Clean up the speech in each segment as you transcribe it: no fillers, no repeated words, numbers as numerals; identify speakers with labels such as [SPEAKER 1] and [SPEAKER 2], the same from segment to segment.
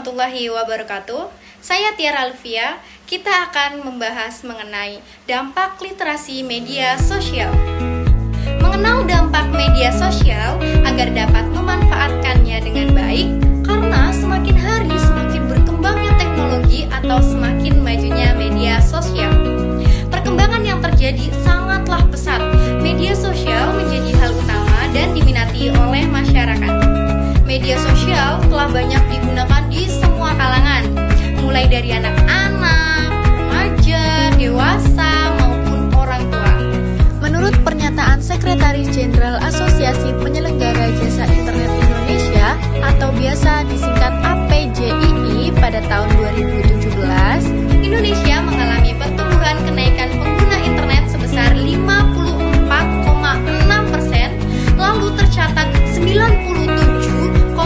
[SPEAKER 1] warahmatullahi wabarakatuh. Saya Tiara Alfia. Kita akan membahas mengenai dampak literasi media sosial. Mengenal dampak media sosial agar dapat memanfaatkannya dengan baik, karena semakin hari semakin berkembangnya teknologi atau semakin majunya media sosial. Perkembangan yang terjadi sangatlah pesat. Media sosial menjadi hal utama dan diminati oleh masyarakat. Media sosial telah banyak digunakan di semua kalangan, mulai dari anak-anak, remaja, dewasa, maupun orang tua.
[SPEAKER 2] Menurut pernyataan Sekretaris Jenderal Asosiasi Penyelenggara Jasa Internet Indonesia atau biasa disingkat APJII pada tahun 2017,
[SPEAKER 1] Indonesia mengalami pertumbuhan kenaikan pengguna internet sebesar 54,6%, lalu tercatat 97,4%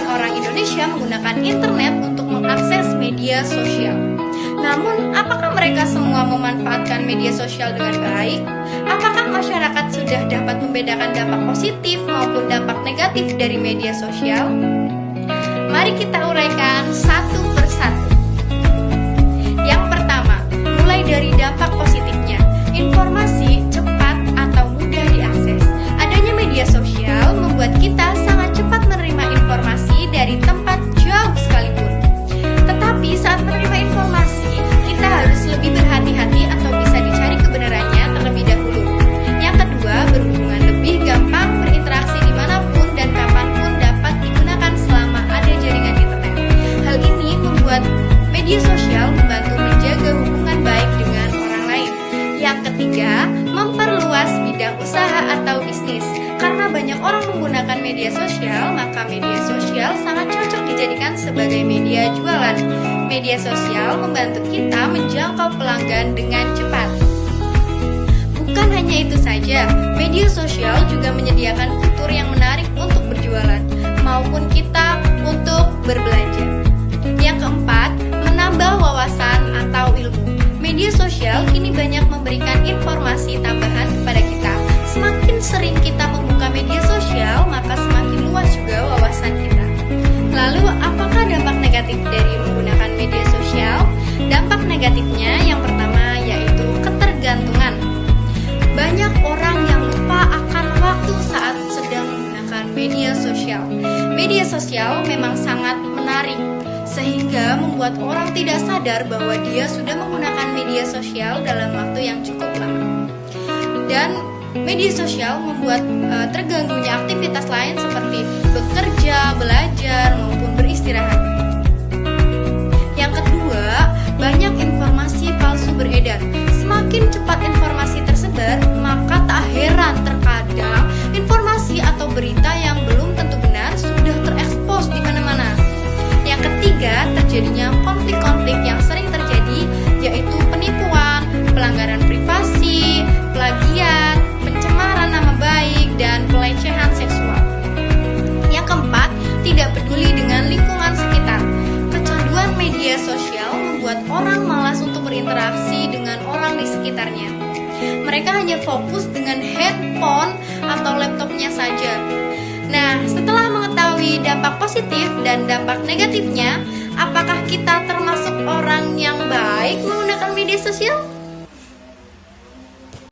[SPEAKER 1] orang Indonesia menggunakan internet untuk mengakses media sosial. Namun, apakah mereka semua memanfaatkan media sosial dengan baik? Apakah masyarakat sudah dapat membedakan dampak positif maupun dampak negatif dari media sosial? Mari kita uraikan satu persatu. Yang pertama, mulai dari dampak positifnya. Informasi cepat atau mudah diakses. Adanya media sosial membuat kita sangat cepat menerima informasi dari tempat jauh sekalipun. Tetapi saat menerima informasi, kita harus lebih berhati-hati atau bisa dicari kebenarannya terlebih dahulu. Yang kedua, berhubungan lebih gampang berinteraksi dimanapun dan kapanpun dapat digunakan selama ada jaringan internet. Hal ini membuat media sosial membantu menjaga hubungan baik dengan orang lain. Yang ketiga, memperluas bidang usaha atau bisnis. Karena banyak orang menggunakan media sosial, maka media sosial sangat cocok dijadikan sebagai media jualan. Media sosial membantu kita menjangkau pelanggan dengan cepat. Bukan hanya itu saja, media sosial juga menyediakan fitur yang menarik untuk berjualan, maupun kita untuk berbelanja. Yang keempat, menambah wawasan atau ilmu. Media sosial kini banyak memberikan informasi tambahan kepada kita. Semakin sering kita membuka media sosial, maka semakin luas juga wawasan kita. Lalu, apakah dampak negatif dari menggunakan media sosial? Dampak negatifnya yang pertama yaitu ketergantungan. Banyak orang yang lupa akan waktu saat sedang menggunakan media sosial. Media sosial memang sangat menarik, sehingga membuat orang tidak sadar bahwa dia sudah menggunakan media sosial dalam waktu yang cukup lama. Dan media sosial membuat terganggunya aktivitas lain seperti bekerja, belajar, maupun beristirahat. Yang kedua, banyak informasi palsu beredar. Semakin cepat informasi tersebar, maka tak heran terkadang informasi atau berita yang belum tentu benar sudah terekspos di mana-mana. Yang ketiga, terjadinya konflik-konflik yang sering terjadi, yaitu penipuan, pelanggaran privasi, plagiat, pencemaran nama baik, dan pelecehan seksual. Yang keempat, tidak peduli dengan lingkungan sekitar. Kecanduan media sosial membuat orang malas untuk berinteraksi dengan orang di sekitarnya. Mereka hanya fokus dengan handphone atau laptopnya saja. Nah, setelah mengetahui dampak positif dan dampak negatifnya, apakah kita termasuk orang yang baik menggunakan media sosial?